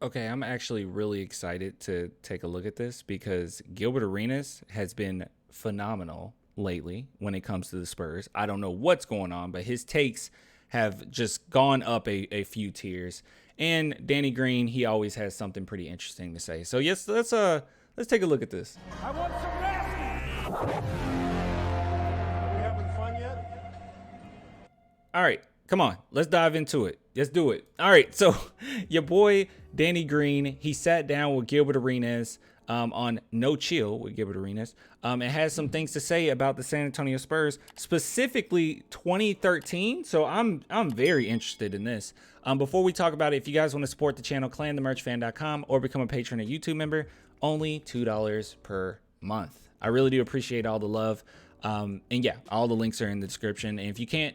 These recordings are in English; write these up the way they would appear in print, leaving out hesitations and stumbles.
Okay, I'm actually really excited to take a look at this because Gilbert Arenas has been phenomenal lately when it comes to the Spurs. I don't know what's going on, but his takes have just gone up a few tiers. And Danny Green, he always has something pretty interesting to say. So yes, let's take a look at this. I want some nasty. Are we having fun yet? All right, come on, let's dive into it. Let's do it. All right, so your boy Danny Green, he sat down with Gilbert Arenas on No Chill with Gilbert Arenas. It has some things to say about the San Antonio Spurs, specifically 2013. So I'm very interested in this. Before we talk about it, if you guys want to support the channel, clanthemerchfan.com or become a patron or YouTube member, only $2 per month. I really do appreciate all the love. And yeah, all the links are in the description. And if you can't,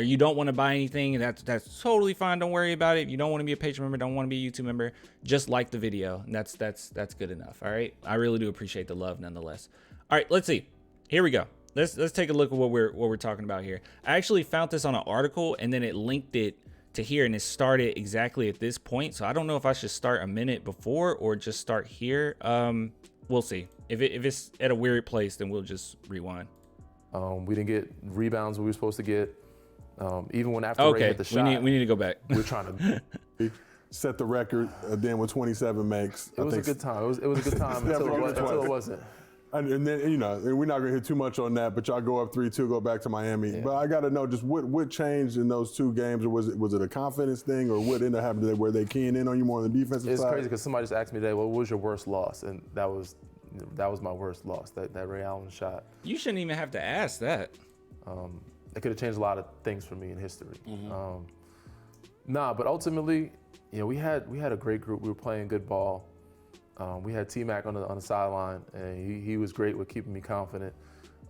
you don't want to buy anything, that's totally fine. Don't worry about it. If you don't want to be a patron member, don't want to be a YouTube member, just like the video. And that's good enough. All right. I really do appreciate the love nonetheless. All right, let's see. Here we go. Let's take a look at what we're talking about here. I actually found this on an article and then it linked it to here and it started exactly at this point. So I don't know if I should start a minute before or just start here. We'll see. If it's at a weird place, then we'll just rewind. We didn't get rebounds we were supposed to get. Even when after Ray hit the shot, we need to go back. We're trying to set the record. Then with 27 makes, it was a good time. It was a good time until it wasn't. And then we're not gonna hit too much on that. But y'all go up 3-2, go back to Miami. Yeah. But I gotta know just what changed in those two games, or was it a confidence thing, or what ended up happening? Were they keying in on you more on the defensive side? It's crazy because somebody just asked me today, "What was your worst loss?" And that was my worst loss. That Ray Allen shot. You shouldn't even have to ask that. It could have changed a lot of things for me in history. But ultimately, we had a great group. We were playing good ball. We had T-Mac on the sideline, and he was great with keeping me confident.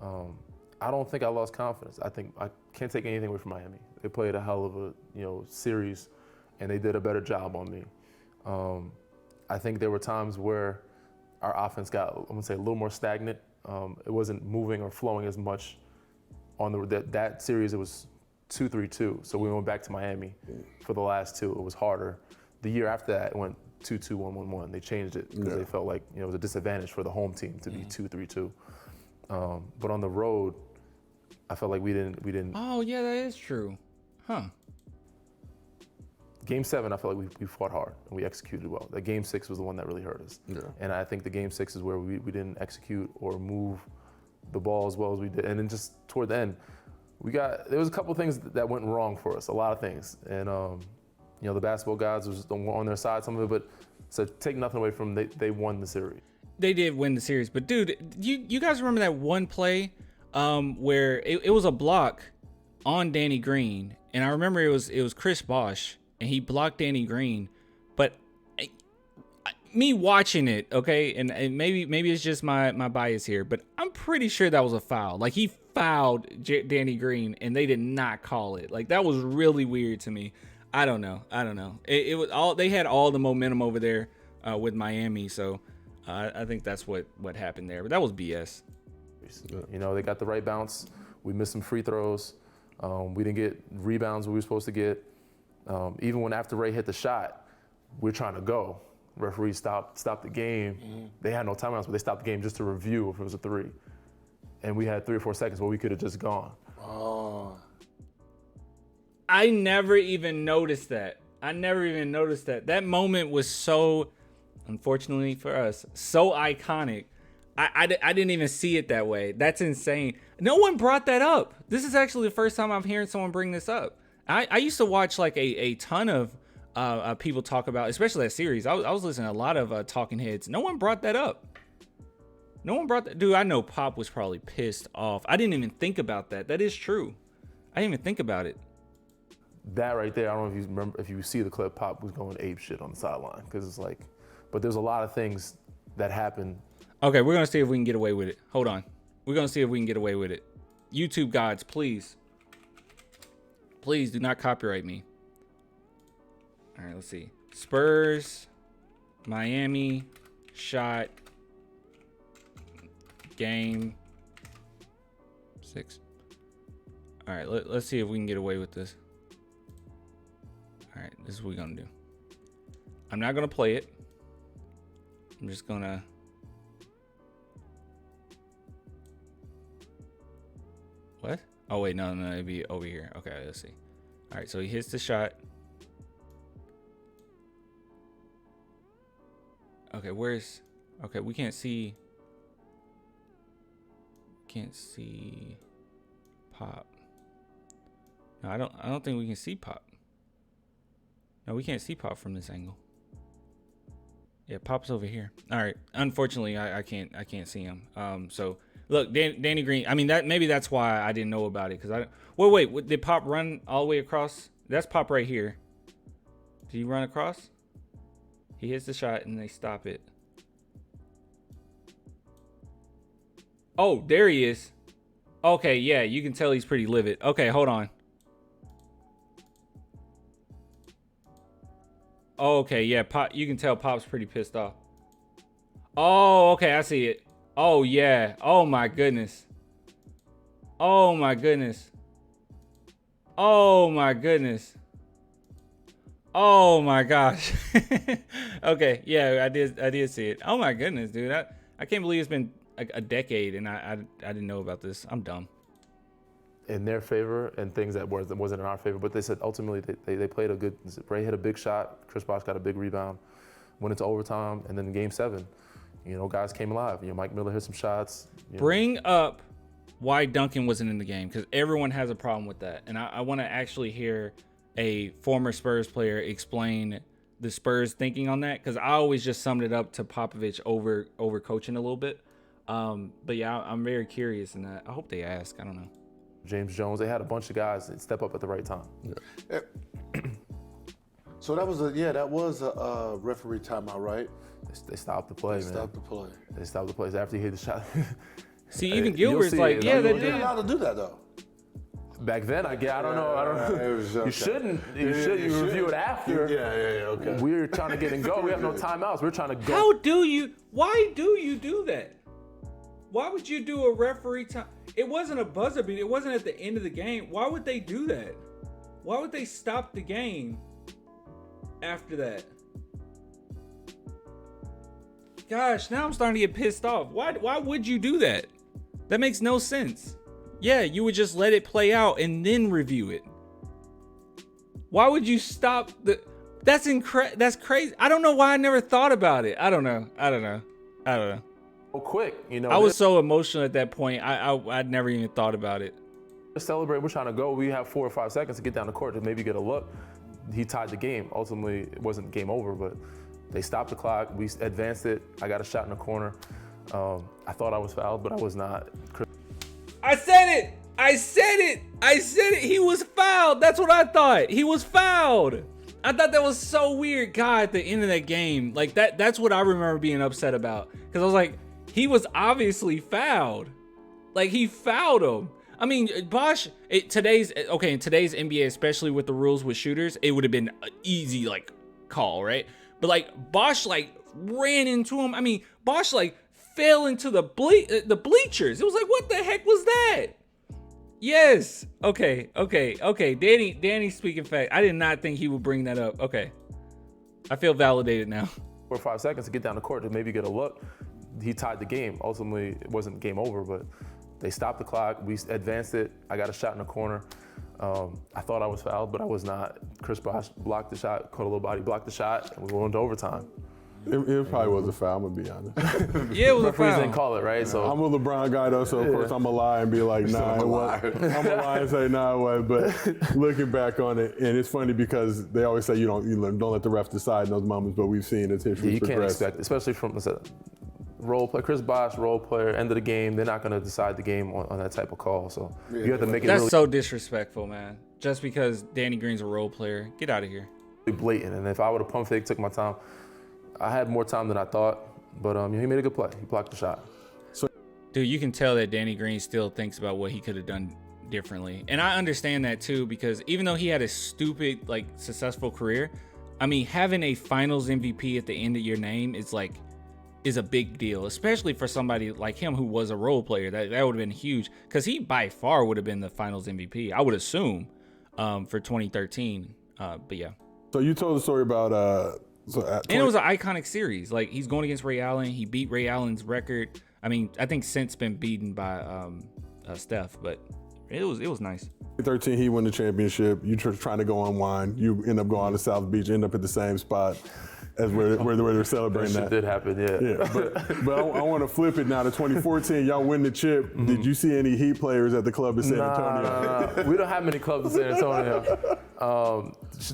I don't think I lost confidence. I think I can't take anything away from Miami. They played a hell of a series, and they did a better job on me. I think there were times where our offense got, I'm gonna say, a little more stagnant. It wasn't moving or flowing as much. On that series, it was 2-3-2. So we went back to Miami for the last two. It was harder. The year after that, it went 2-2, 1-1-1. They changed it because they felt like it was a disadvantage for the home team to be 2-3-2. But on the road, I felt like we didn't. Oh yeah, that is true. Huh. Game 7, I felt like we fought hard and we executed well. The Game 6 was the one that really hurt us. Yeah. And I think the Game 6 is where we didn't execute or move the ball as well as we did. And then just toward the end, there was a couple of things that went wrong for us, a lot of things. And the basketball guys was on their side, some of it, but so take nothing away from them, they won the series. They did win the series, but dude, you guys remember that one play where it was a block on Danny Green, and I remember it was Chris Bosh, and he blocked Danny Green, but me watching it, okay, and maybe it's just my bias here, but I'm pretty sure that was a foul. Like, he fouled Danny Green, and they did not call it. Like, that was really weird to me. I don't know. It was all, they had all the momentum over there with Miami, so I think that's what happened there. But that was BS. They got the right bounce. We missed some free throws. We didn't get rebounds we were supposed to get. Even when after Ray hit the shot, we're trying to go. Referee stopped the game. They had no timeouts, but they stopped the game just to review if it was a 3. And we had 3 or 4 seconds where we could have just gone. Oh. I never even noticed that. That moment was so, unfortunately for us, so iconic. I didn't even see it that way. That's insane. No one brought that up. This is actually the first time I'm hearing someone bring this up. I used to watch like a ton of people talk about, especially that series. I was listening to a lot of talking heads. No one brought that up. No one brought that. Dude, I know Pop was probably pissed off. I didn't even think about that. That is true. I didn't even think about it. That right there, I don't know if you remember, if you see the clip, Pop was going ape shit on the sideline. Because it's like, but there's a lot of things that happen. Okay, we're going to see if we can get away with it. Hold on. We're going to see if we can get away with it. YouTube gods, please. Please do not copyright me. All right, let's see. Spurs, Miami, shot, game 6. All right, let's see if we can get away with this. All right, this is what we're going to do. I'm not gonna play it. I'm just gonna. What? Oh wait, no, it'd be over here. Okay, let's see. All right, so he hits the shot. Okay, where's? Okay, we can't see. Can't see Pop. No, I don't think we can see Pop. No, we can't see Pop from this angle. Yeah, Pop's over here. All right. Unfortunately, I can't see him. So look, Danny Green. I mean, maybe that's why I didn't know about it, because wait, did Pop run all the way across? That's Pop right here. Did he run across? He hits the shot and they stop it. Oh, there he is. Okay, yeah, you can tell he's pretty livid. Okay, hold on. Okay, yeah, Pop. You can tell Pop's pretty pissed off. Oh, okay, I see it. Oh yeah. Oh my goodness. Oh my goodness. Oh my goodness. Oh my gosh. Okay, yeah, I did see it. Oh my goodness, dude. I can't believe it's been a decade and I didn't know about this. I'm dumb. In their favor and things that wasn't in our favor, but they said ultimately they played a good. Bray hit a big shot. Chris Bosh got a big rebound. Went into overtime, and then in Game 7, guys came alive. Mike Miller hit some shots. Bring up why Duncan wasn't in the game, because everyone has a problem with that, and I want to actually hear a former Spurs player explain the Spurs thinking on that, because I always just summed it up to Popovich over coaching a little bit. But yeah, I'm very curious, and I hope they ask. I don't know. James Jones, they had a bunch of guys that step up at the right time. Yeah. So that was a referee timeout, right? They stopped the play, man. Stopped the play. They stopped the plays after he hit the shot. See, even Gilbert's like, yeah, they You're did. allowed to do that though. Back then, I don't know. You shouldn't. You review it after. Yeah. Okay. We're trying to get and go. We have no timeouts. We're trying to go. Why do you do that? Why would you do a referee time? It wasn't a buzzer beat. It wasn't at the end of the game. Why would they do that? Why would they stop the game after that? Gosh, now I'm starting to get pissed off. Why would you do that? That makes no sense. Yeah, you would just let it play out and then review it. Why would you stop the... That's crazy. I don't know why I never thought about it. I don't know. Quick, I was so emotional at that point. I'd never even thought about it. Celebrate. We're trying to go. We have 4 or 5 seconds to get down the court to maybe get a look. He tied the game. Ultimately, it wasn't game over, but they stopped the clock. We advanced it. I got a shot in the corner. I thought I was fouled, but I was not. I said it. He was fouled. That's what I thought. He was fouled. I thought that was so weird. God, at the end of that game, like that's what I remember being upset about. Because I was like, he was obviously fouled. Like, he fouled him. I mean, Bosh, in today's NBA, especially with the rules with shooters, it would have been an easy, like, call, right? But, like, Bosh, like, ran into him. I mean, Bosh, like, fell into the bleachers. It was like, what the heck was that? Yes. Okay. Danny speaking fact. I did not think he would bring that up. Okay. I feel validated now. 4 or 5 seconds to get down the court to maybe get a look. He tied the game. Ultimately, it wasn't game over, but they stopped the clock. We advanced it. I got a shot in the corner. I thought I was fouled, but I was not. Chris Bosh blocked the shot, caught a little body, blocked the shot, and we went into overtime. It probably was a foul, I'm gonna be honest. Yeah, it was a Referees foul. didn't call it, right? So I'm a LeBron guy though, so of course I'm gonna lie and be like, nah, it wasn't. I'm gonna lie and say, nah, it wasn't. But looking back on it, and it's funny because they always say you don't let the refs decide in those moments, but we've seen as history you can't progress. expect, especially from role play. Chris Bosh, role player, end of the game. They're not gonna decide the game on that type of call. So you have to make it That's really so disrespectful, man. Just because Danny Green's a role player, get out of here. blatant. And if I would have pump fake, took my time, I had more time than I thought, but he made a good play. He blocked the shot. Dude, you can tell that Danny Green still thinks about what he could have done differently. And I understand that too, because even though he had a stupid, like, successful career, I mean, having a finals MVP at the end of your name is a big deal, especially for somebody like him who was a role player. That would have been huge, because he by far would have been the finals MVP, I would assume, for 2013. But yeah. So you told the story about So and it was an iconic series. Like, he's going against Ray Allen. He beat Ray Allen's record. I mean, I think since been beaten by Steph, but it was nice. 2013, he won the championship. You trying to go unwind. You end up going to South Beach, end up at the same spot as where they're celebrating that. Did happen, yeah. But I want to flip it now to 2014. Y'all win the chip. Did you see any Heat players at the club in San Antonio? Nah. We don't have many clubs in San Antonio.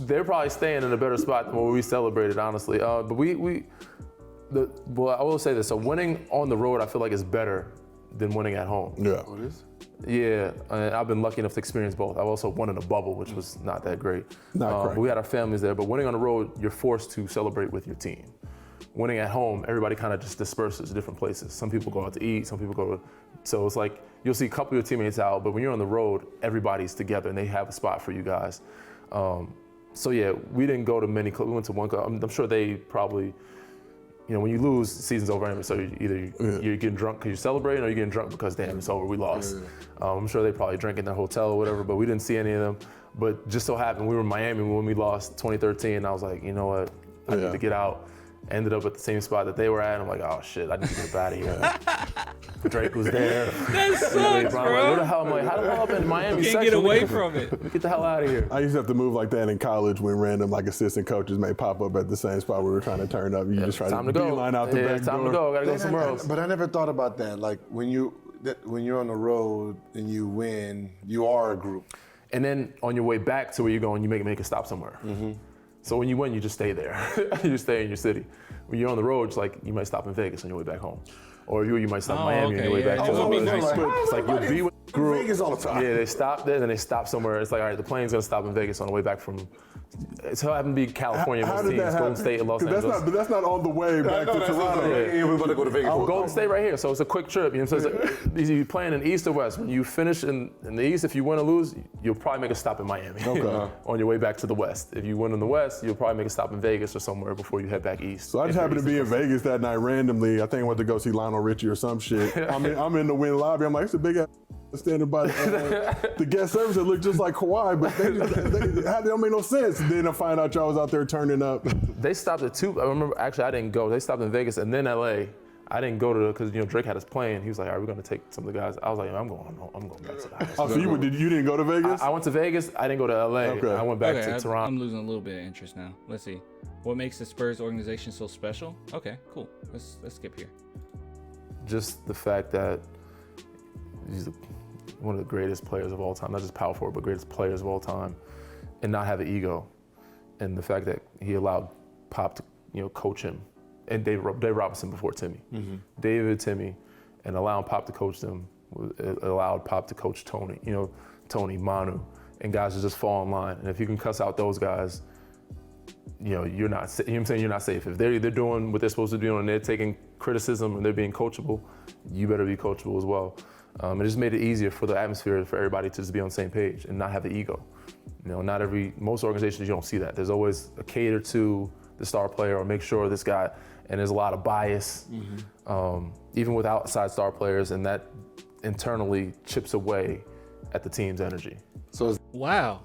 They're probably staying in a better spot than where we celebrated, honestly. But well, I will say this. So winning on the road, I feel like is better than winning at home. Yeah. What is? Yeah, and I've been lucky enough to experience both. I've also won in a bubble, which was not that great. But we had our families there. But winning on the road, you're forced to celebrate with your team. Winning at home, everybody kind of just disperses to different places. Some people go out to eat, some people go to, so it's like you'll see a couple of your teammates out, but when you're on the road, everybody's together and they have a spot for you guys. So yeah, we didn't go to many clubs. We went to one club. I'm sure they probably, when you lose, the season's over anyway. So you're getting drunk because you're celebrating, or you're getting drunk because damn, it's over, we lost. I'm sure they probably drank in their hotel or whatever, but we didn't see any of them. But just so happened we were in Miami when we lost 2013, and I was like, you know what, I need to get out. Ended up at the same spot that they were at, and I'm like, oh shit, I need to get up out of here. Drake was there. That sucks, bro. Like, what the hell? I'm like, how the hell up in Miami? Can't get away from it. Get the hell out of here. I used to have to move like that in college when random assistant coaches may pop up at the same spot we were trying to turn up. You just try to beeline out the back door. Time to go. Gotta go somewhere else. But I never thought about that. Like when you're on the road and you win, you are a group. And then on your way back to where you're going, you make a stop somewhere. So when you win, you just stay there. You stay in your city. When you're on the road, it's like you might stop in Vegas on your way back home. Or you might stop in Miami on your way back to it'd be nice. It's like you'll be with the group. Vegas all the time. Yeah, they stop there, then they stop somewhere. It's like, all right, the plane's gonna stop in Vegas on the way back from. It's happened to be California, How most did teams, that happen? Golden State and Los 'Cause Angeles. But that's not on the way back to Toronto. Yeah, we're about to go to Vegas. Golden State right here, so it's a quick trip. So it's like, you playing in East or West. When you finish in the East, if you win or lose, you'll probably make a stop in Miami on your way back to the West. If you win in the West, you'll probably make a stop in Vegas or somewhere before you head back East. So I just happened to be in Vegas that night randomly. I think I went to go see Lionel Richie or some shit. I'm in the win lobby. I'm like, it's a big ass standing by the guest service that looked just like Kawhi, but they don't make no sense. Then I find out y'all was out there turning up. They stopped at 2. I remember, actually, I didn't go. They stopped in Vegas and then LA. I didn't go to because Drake had us playing. He was like, "All right, we're gonna take some of the guys." I was like, "I'm going back to the house." Oh, so you didn't go to Vegas? I went to Vegas. I didn't go to LA. Okay. I went back to Toronto. I'm losing a little bit of interest now. Let's see. What makes the Spurs organization so special? Okay, cool. Let's skip here. Just the fact that he's one of the greatest players of all time, not just power forward, but greatest players of all time, and not have an ego, and the fact that he allowed Pop to coach him. And Dave Robinson before Timmy. David, Timmy, and allowing Pop to coach them allowed Pop to coach Tony, Tony, Manu, and guys to just fall in line. And if you can cuss out those guys, you're not, you're not safe. If they're doing what they're supposed to do and they're taking criticism and they're being coachable, you better be coachable as well. It just made it easier for the atmosphere for everybody to just be on the same page and not have the ego. Most organizations, you don't see that. There's always a cater to the star player or make sure this guy, and there's a lot of bias, even with outside star players, and that internally chips away at the team's energy. Wow.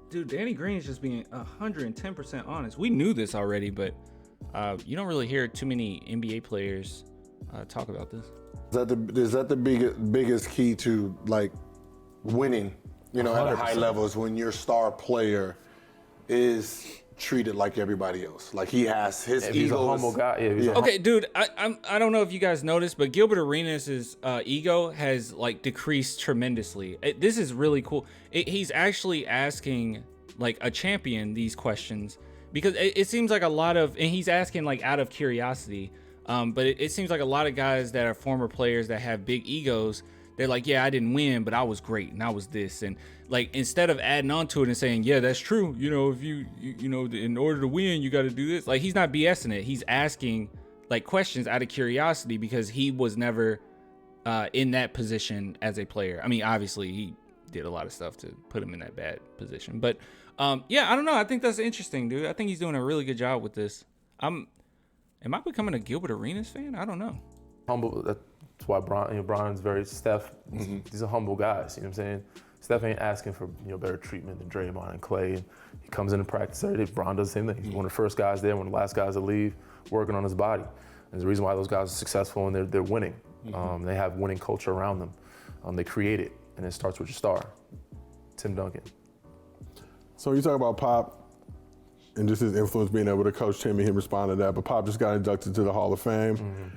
Dude, Danny Green is just being 110% honest. We knew this already, but you don't really hear too many NBA players talk about this. Is that the biggest key to winning, at a high levels when your star player is treated like everybody else? Like he has his ego. He's a humble guy. Yeah, okay, dude, I don't know if you guys noticed, but Gilbert Arenas' ego has decreased tremendously. This is really cool. He's actually asking a champion these questions because it seems like a lot of, and he's asking out of curiosity. But it seems like a lot of guys that are former players that have big egos, they're like, yeah, I didn't win, but I was great and I was this. And instead of adding on to it and saying, yeah, that's true. If you in order to win, you got to do this. He's not BSing it. He's asking questions out of curiosity because he was never in that position as a player. I mean, obviously he did a lot of stuff to put him in that bad position. But yeah, I don't know. I think that's interesting, dude. I think he's doing a really good job with this. Am I becoming a Gilbert Arenas fan? I don't know. Humble. That's why Brian's very Steph. These are humble guys. You know what I'm saying? Steph ain't asking for better treatment than Draymond and Clay. And he comes into practice every day. Bron does the same thing. He's one of the first guys there, one of the last guys to leave, working on his body. And there's a reason why those guys are successful and they're winning. They have winning culture around them. They create it, and it starts with your star, Tim Duncan. So you talk about Pop and just his influence being able to coach Timmy, him respond to that, but Pop just got inducted to the Hall of Fame.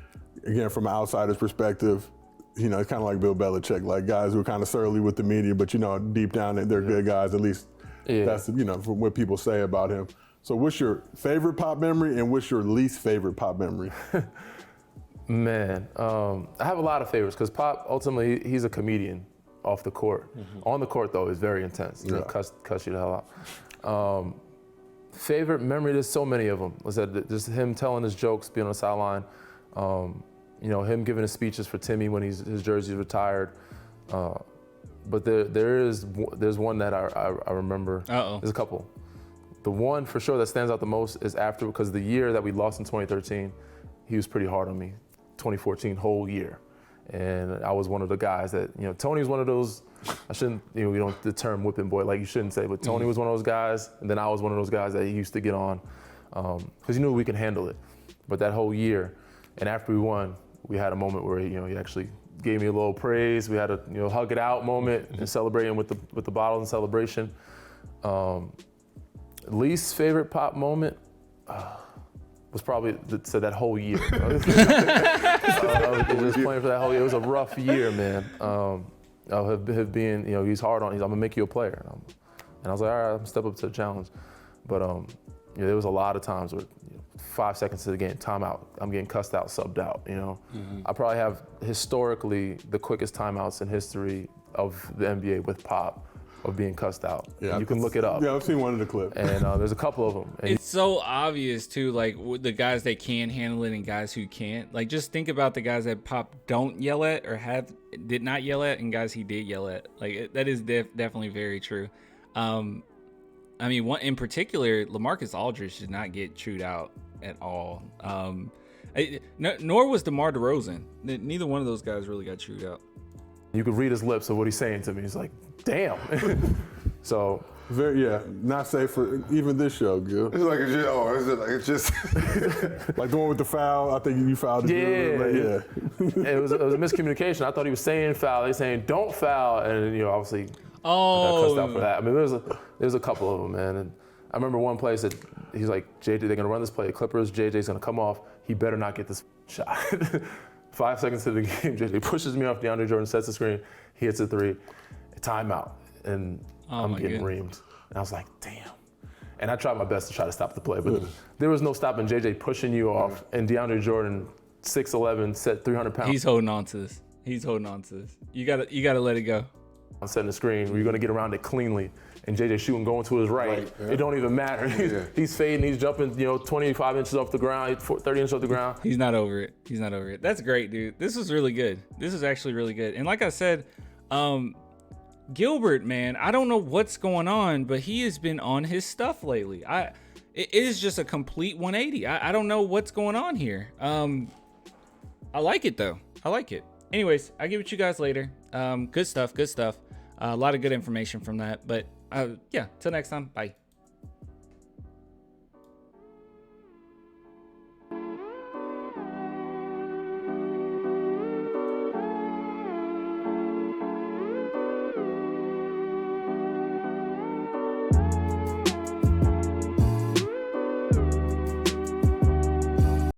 Again, from an outsider's perspective, it's kind of like Bill Belichick, like guys who are kind of surly with the media, but deep down they're good guys, at least that's, from what people say about him. So what's your favorite Pop memory and what's your least favorite Pop memory? Man, I have a lot of favorites because Pop, ultimately, he's a comedian off the court. On the court, though, is very intense. He's gonna cuss you the hell out. Favorite memory, there's so many of them. Was that just him telling his jokes, being on the sideline, him giving his speeches for Timmy when his jersey's retired. But there's one that I remember. There's a couple. The one for sure that stands out the most is because the year that we lost in 2013, he was pretty hard on me. 2014 whole year. And I was one of the guys that, Tony was one of those, I shouldn't, we don't, the term whipping boy, like you shouldn't say, but Tony was one of those guys, and then I was one of those guys that he used to get on, because he knew we could handle it. But that whole year, and after we won, we had a moment where, he actually gave me a little praise. We had a, hug it out moment and celebrating with the bottle and celebration. Least favorite Pop moment, was probably that whole year. I was just playing for that whole year. It was a rough year, man. Of being, he's hard on. I'm gonna make you a player, and I was like, all right, I'm gonna step up to the challenge. But there was a lot of times where 5 seconds to the game, timeout. I'm getting cussed out, subbed out. I probably have historically the quickest timeouts in history of the NBA with Pop. Of being cussed out. Yeah, you can look it up. Yeah, I've seen one of the clips. And there's a couple of them. And it's so obvious too, like with the guys that can handle it and guys who can't. Like just think about the guys that Pop don't yell at or did not yell at, and guys he did yell at. Like that is definitely very true. One in particular, LaMarcus Aldridge did not get chewed out at all. Nor was DeMar DeRozan. Neither one of those guys really got chewed out. You could read his lips of what he's saying to me. He's like, damn. So not safe for even this show, Gil. It's like it's just like the one with the foul. I think you fouled. It was a miscommunication. I thought he was saying foul. He's saying don't foul, and obviously I got cussed out for that. There's a couple of them, man. And I remember one play that he's like, JJ, they're gonna run this play. The Clippers, JJ's gonna come off. He better not get this shot. 5 seconds to the game, JJ pushes me off. DeAndre Jordan sets the screen. He hits a three. Timeout, and I'm getting reamed. And I was like, damn. And I tried my best to try to stop the play, but there was no stopping JJ pushing you off. And DeAndre Jordan, 6'11", set 300 pounds. He's holding on to this. You gotta let it go. I'm setting the screen. We're gonna get around it cleanly. And JJ shooting, going to his right. It don't even matter. He's fading. He's jumping, 25 inches off the ground, 30 inches off the ground. He's not over it. That's great, dude. This was really good. This is actually really good. And like I said, Gilbert, man, I don't know what's going on, but he has been on his stuff lately. It is just a complete 180. I don't know what's going on here. I like it though. I like it. Anyways, I'll give it to you guys later. Good stuff. A lot of good information from that. But yeah, till next time. Bye.